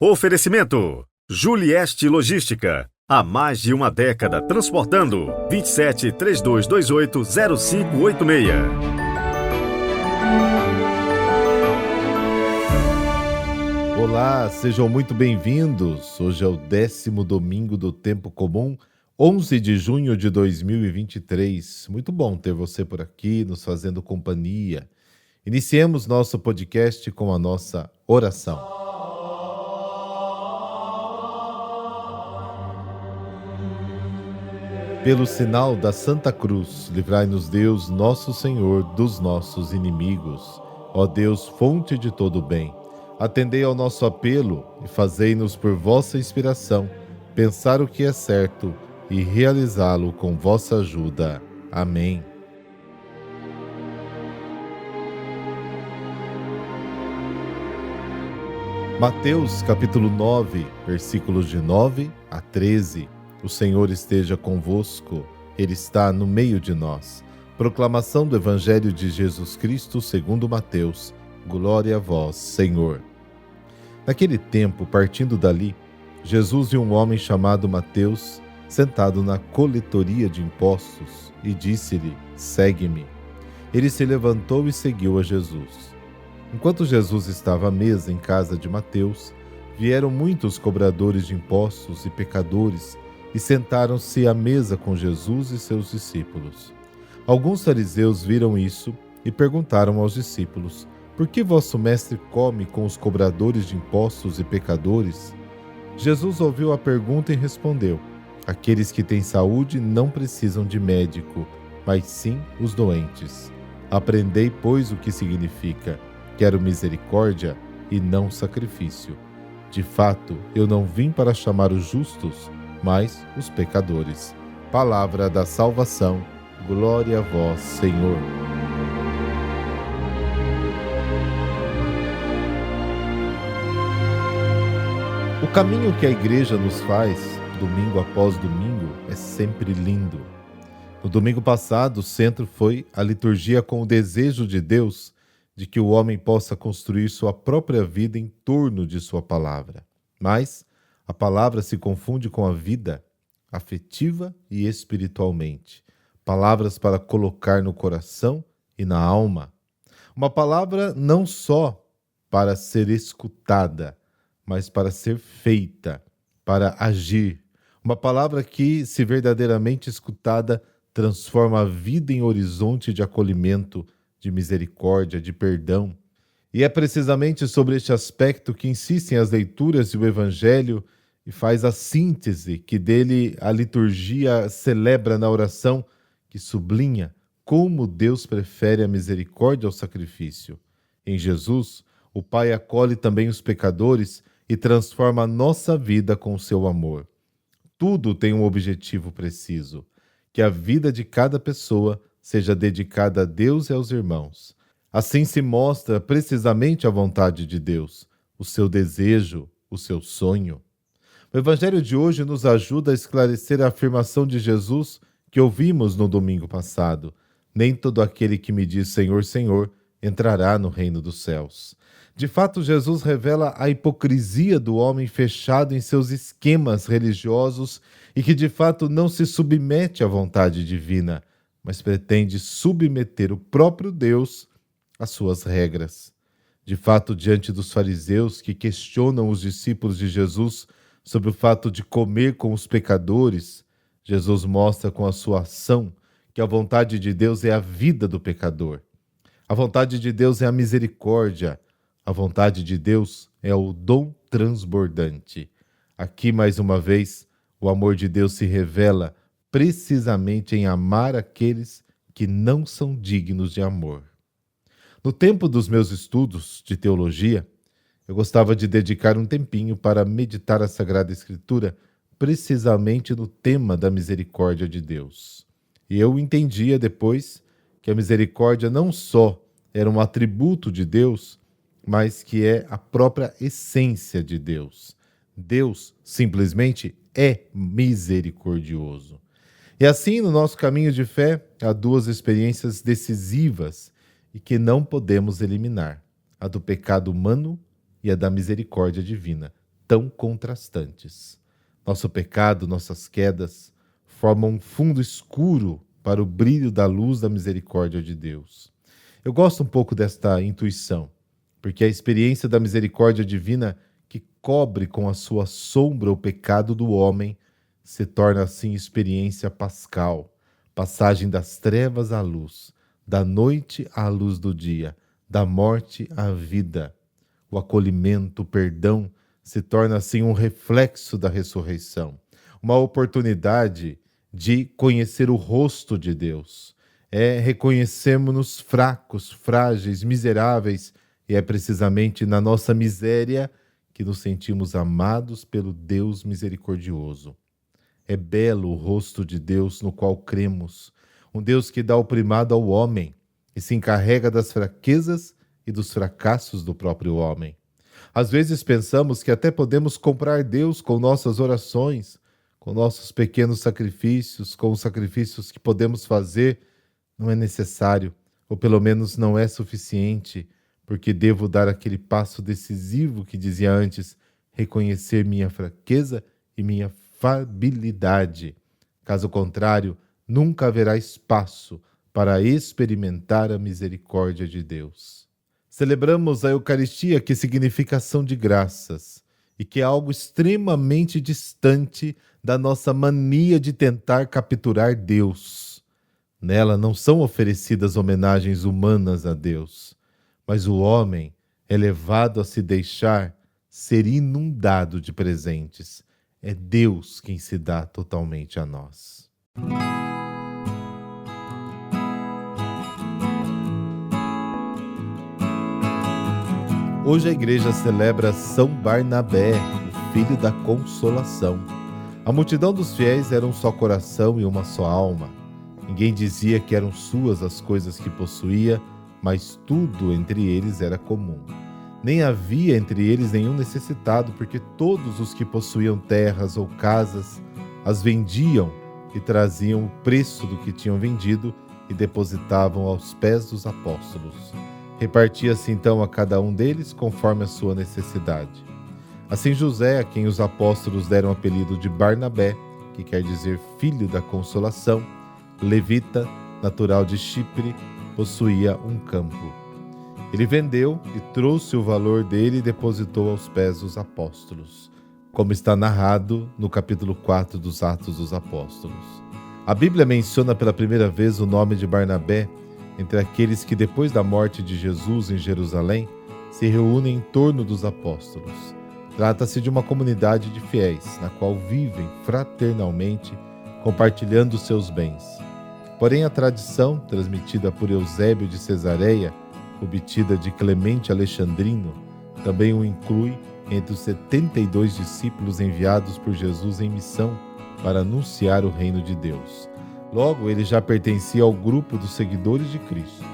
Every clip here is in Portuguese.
Oferecimento: Julieste Logística. Há mais de uma década transportando. 27-3228-0586. Olá, sejam muito bem-vindos. Hoje é o 10º domingo do Tempo Comum, 11 de junho de 2023. Muito bom ter você por aqui, nos fazendo companhia. Iniciemos nosso podcast com a nossa oração. Pelo sinal da Santa Cruz, livrai-nos Deus, nosso Senhor, dos nossos inimigos. Ó Deus, fonte de todo bem, atendei ao nosso apelo e fazei-nos por vossa inspiração pensar o que é certo e realizá-lo com vossa ajuda. Amém. Mateus capítulo 9, versículos de 9 a 13. O Senhor esteja convosco, Ele está no meio de nós. Proclamação do Evangelho de Jesus Cristo segundo Mateus. Glória a vós, Senhor. Naquele tempo, partindo dali, Jesus viu um homem chamado Mateus, sentado na coletoria de impostos, e disse-lhe: segue-me. Ele se levantou e seguiu a Jesus. Enquanto Jesus estava à mesa em casa de Mateus, vieram muitos cobradores de impostos e pecadores e sentaram-se à mesa com Jesus e seus discípulos. Alguns fariseus viram isso e perguntaram aos discípulos: por que vosso mestre come com os cobradores de impostos e pecadores? Jesus ouviu a pergunta e respondeu: aqueles que têm saúde não precisam de médico, mas sim os doentes. Aprendei, pois, o que significa: quero misericórdia e não sacrifício. De fato, eu não vim para chamar os justos, mas os pecadores. Palavra da salvação. Glória a vós, Senhor. O caminho que a igreja nos faz, domingo após domingo, é sempre lindo. No domingo passado, o centro foi a liturgia com o desejo de Deus de que o homem possa construir sua própria vida em torno de sua palavra. Mas a palavra se confunde com a vida, afetiva e espiritualmente. Palavras para colocar no coração e na alma. Uma palavra não só para ser escutada, mas para ser feita, para agir. Uma palavra que, se verdadeiramente escutada, transforma a vida em horizonte de acolhimento, de misericórdia, de perdão. E é precisamente sobre este aspecto que insistem as leituras e o Evangelho e faz a síntese que dele a liturgia celebra na oração, que sublinha como Deus prefere a misericórdia ao sacrifício. Em Jesus, o Pai acolhe também os pecadores e transforma a nossa vida com o seu amor. Tudo tem um objetivo preciso: que a vida de cada pessoa seja dedicada a Deus e aos irmãos. Assim se mostra precisamente a vontade de Deus, o seu desejo, o seu sonho. O Evangelho de hoje nos ajuda a esclarecer a afirmação de Jesus que ouvimos no domingo passado: nem todo aquele que me diz Senhor, Senhor, entrará no reino dos céus. De fato, Jesus revela a hipocrisia do homem fechado em seus esquemas religiosos e que de fato não se submete à vontade divina, mas pretende submeter o próprio Deus às suas regras. De fato, diante dos fariseus que questionam os discípulos de Jesus sobre o fato de comer com os pecadores, Jesus mostra com a sua ação que a vontade de Deus é a vida do pecador. A vontade de Deus é a misericórdia. A vontade de Deus é o dom transbordante. Aqui, mais uma vez, o amor de Deus se revela precisamente em amar aqueles que não são dignos de amor. No tempo dos meus estudos de teologia, eu gostava de dedicar um tempinho para meditar a Sagrada Escritura precisamente no tema da misericórdia de Deus. E eu entendia depois que a misericórdia não só era um atributo de Deus, mas que é a própria essência de Deus. Deus simplesmente é misericordioso. E assim, no nosso caminho de fé, há duas experiências decisivas e que não podemos eliminar: a do pecado humano e a da misericórdia divina. tão contrastantes. Nosso pecado, nossas quedas, formam um fundo escuro para o brilho da luz da misericórdia de Deus. Eu gosto um pouco desta intuição, porque a experiência da misericórdia divina que cobre com a sua sombra o pecado do homem se torna assim experiência pascal, passagem das trevas à luz, da noite à luz do dia, da morte à vida. O acolhimento, o perdão, se torna assim um reflexo da ressurreição, uma oportunidade de conhecer o rosto de Deus. Reconhecemos-nos fracos, frágeis, miseráveis, e é precisamente na nossa miséria que nos sentimos amados pelo Deus misericordioso. É belo o rosto de Deus no qual cremos, um Deus que dá o primado ao homem e se encarrega das fraquezas e dos fracassos do próprio homem. Às vezes pensamos que até podemos comprar Deus com nossas orações, com nossos pequenos sacrifícios, com os sacrifícios que podemos fazer. Não é necessário, ou pelo menos não é suficiente, porque devo dar aquele passo decisivo que dizia antes, reconhecer minha fraqueza e minha falhabilidade. Caso contrário, nunca haverá espaço para experimentar a misericórdia de Deus. Celebramos a Eucaristia, que significa ação de graças, e que é algo extremamente distante da nossa mania de tentar capturar Deus. Nela não são oferecidas homenagens humanas a Deus, mas o homem é levado a se deixar ser inundado de presentes. É Deus quem se dá totalmente a nós. Hoje a igreja celebra São Barnabé, o filho da consolação. A multidão dos fiéis era um só coração e uma só alma. Ninguém dizia que eram suas as coisas que possuía, mas tudo entre eles era comum. Nem havia entre eles nenhum necessitado, porque todos os que possuíam terras ou casas as vendiam e traziam o preço do que tinham vendido e depositavam aos pés dos apóstolos. Repartia-se então a cada um deles conforme a sua necessidade. Assim José, a quem os apóstolos deram o apelido de Barnabé, que quer dizer filho da consolação, levita, natural de Chipre, possuía um campo. Ele vendeu e trouxe o valor dele e depositou aos pés dos apóstolos, como está narrado no capítulo 4 dos Atos dos Apóstolos. A Bíblia menciona pela primeira vez o nome de Barnabé entre aqueles que, depois da morte de Jesus em Jerusalém, se reúnem em torno dos apóstolos. Trata-se de uma comunidade de fiéis, na qual vivem fraternalmente, compartilhando seus bens. Porém, a tradição, transmitida por Eusébio de Cesareia, obtida de Clemente Alexandrino, também o inclui entre os 72 discípulos enviados por Jesus em missão para anunciar o reino de Deus. Logo, ele já pertencia ao grupo dos seguidores de Cristo.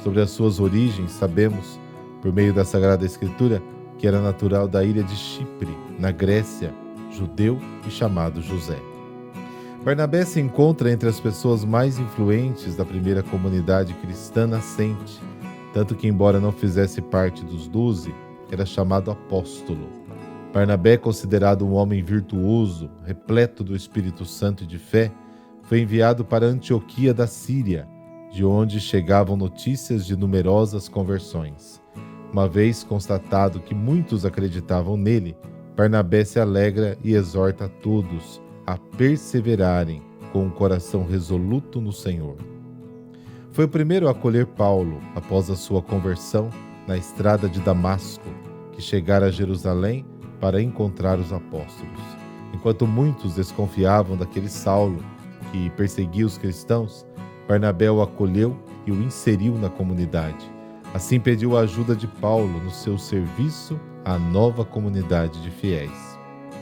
Sobre as suas origens, sabemos, por meio da Sagrada Escritura, que era natural da ilha de Chipre, na Grécia, judeu e chamado José. Barnabé se encontra entre as pessoas mais influentes da primeira comunidade cristã nascente, tanto que, embora não fizesse parte dos 12, era chamado apóstolo. Barnabé, considerado um homem virtuoso, repleto do Espírito Santo e de fé, foi enviado para Antioquia da Síria, de onde chegavam notícias de numerosas conversões. Uma vez constatado que muitos acreditavam nele, Barnabé se alegra e exorta a todos a perseverarem com um coração resoluto no Senhor. Foi o primeiro a acolher Paulo após a sua conversão na estrada de Damasco, que chegara a Jerusalém para encontrar os apóstolos. Enquanto muitos desconfiavam daquele Saulo que perseguia os cristãos, Barnabé o acolheu e o inseriu na comunidade. Assim pediu a ajuda de Paulo no seu serviço à nova comunidade de fiéis.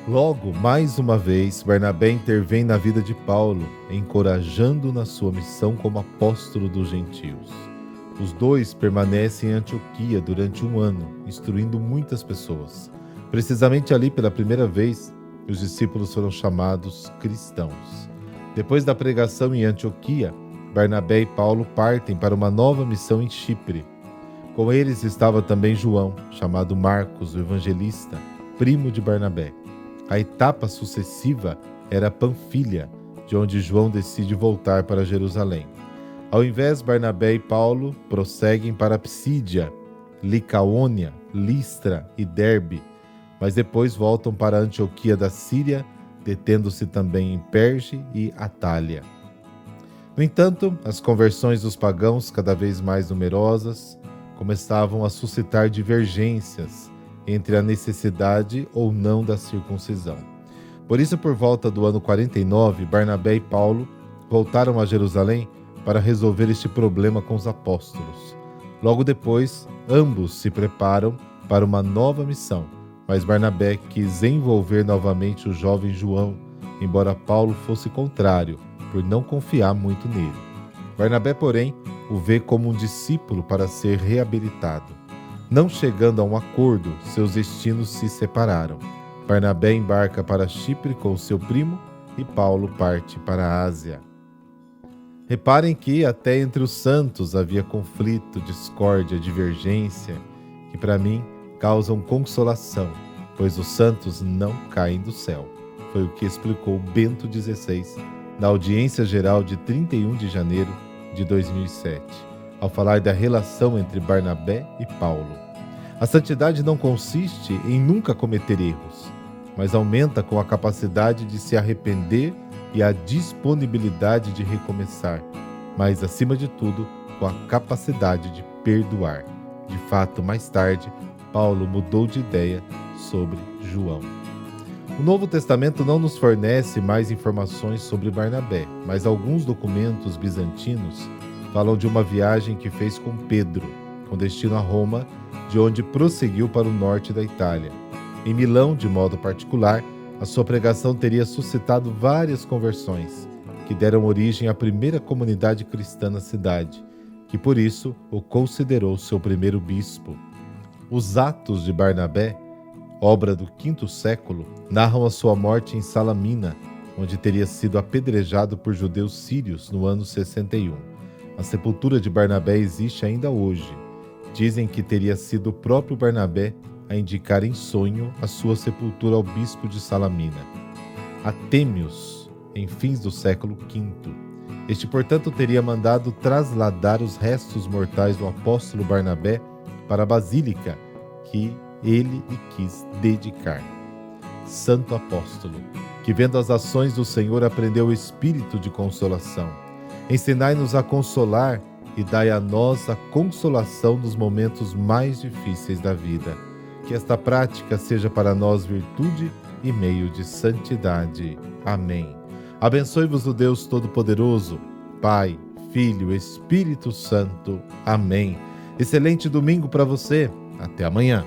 Logo, mais uma vez, Barnabé intervém na vida de Paulo, encorajando-o na sua missão como apóstolo dos gentios. Os dois permanecem em Antioquia durante 1 ano, instruindo muitas pessoas. Precisamente ali, pela primeira vez, os discípulos foram chamados cristãos. Depois da pregação em Antioquia, Barnabé e Paulo partem para uma nova missão em Chipre. Com eles estava também João, chamado Marcos, o evangelista, primo de Barnabé. A etapa sucessiva era Panfilha, de onde João decide voltar para Jerusalém. Ao invés, Barnabé e Paulo prosseguem para Psídia, Licaônia, Listra e Derbe, mas depois voltam para Antioquia da Síria, detendo-se também em Perge e Atália. No entanto, as conversões dos pagãos, cada vez mais numerosas, começavam a suscitar divergências entre a necessidade ou não da circuncisão. Por isso, por volta do ano 49, Barnabé e Paulo voltaram a Jerusalém para resolver este problema com os apóstolos. Logo depois, ambos se preparam para uma nova missão, mas Barnabé quis envolver novamente o jovem João, embora Paulo fosse contrário, por não confiar muito nele. Barnabé, porém, o vê como um discípulo para ser reabilitado. Não chegando a um acordo, seus destinos se separaram. Barnabé embarca para Chipre com seu primo e Paulo parte para a Ásia. Reparem que até entre os santos havia conflito, discórdia, divergência, que para mim causam consolação, pois os santos não caem do céu. Foi o que explicou Bento XVI na audiência geral de 31 de janeiro de 2007, ao falar da relação entre Barnabé e Paulo. A santidade não consiste em nunca cometer erros, mas aumenta com a capacidade de se arrepender e a disponibilidade de recomeçar, mas, acima de tudo, com a capacidade de perdoar. De fato, mais tarde, Paulo mudou de ideia sobre João. O Novo Testamento não nos fornece mais informações sobre Barnabé, mas alguns documentos bizantinos falam de uma viagem que fez com Pedro, com destino a Roma, de onde prosseguiu para o norte da Itália. Em Milão, de modo particular, a sua pregação teria suscitado várias conversões, que deram origem à primeira comunidade cristã na cidade, que por isso o considerou seu primeiro bispo. Os Atos de Barnabé, obra do V século, narram a sua morte em Salamina, onde teria sido apedrejado por judeus sírios no ano 61. A sepultura de Barnabé existe ainda hoje. Dizem que teria sido o próprio Barnabé a indicar em sonho a sua sepultura ao bispo de Salamina. Atêmios, em fins do século V. Este, portanto, teria mandado trasladar os restos mortais do apóstolo Barnabé para a basílica que ele lhe quis dedicar. Santo apóstolo, que vendo as ações do Senhor aprendeu o espírito de consolação. Ensinai-nos a consolar e dai a nós a consolação nos momentos mais difíceis da vida. Que esta prática seja para nós virtude e meio de santidade. Amém. Abençoe-vos o Deus Todo-Poderoso, Pai, Filho, Espírito Santo. Amém. Excelente domingo para você. Até amanhã.